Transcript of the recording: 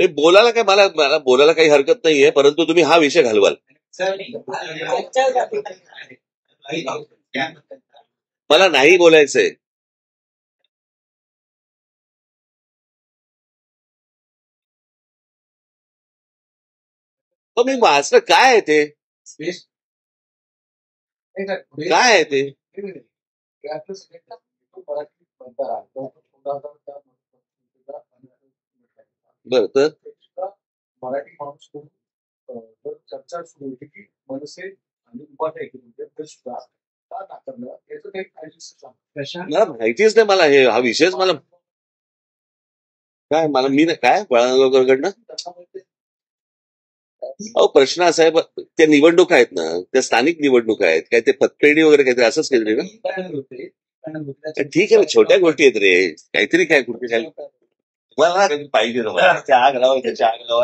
हे बोलायला काय मला मला बोलायला काही हरकत नाहीये, परंतु तुम्ही हा विषय घालवाल. मला नाही बोलायचंय. तर मी वाचलं काय आहे ते, काय आहे ते. बरं तर मराठी माणूस म्हणून चर्चा सुरू होती की मनसे आणि उपाध्याय ते सुद्धा का नाकारलं याचं काही मला माहितीच नाही. मला हे हा विषयच मला काय मला मी काय बळांकडनं अहो प्रश्न असा आहे, त्या निवडणुका आहेत ना, त्या स्थानिक निवडणुका आहेत काय, ते पतपेढी वगैरे काहीतरी असंच काहीतरी ना. ठीक आहे ना, छोट्या गोष्टी आहेत रे, काहीतरी काय कुठे काय. मला पाहिजे चहा घालावा, चहा घालावा.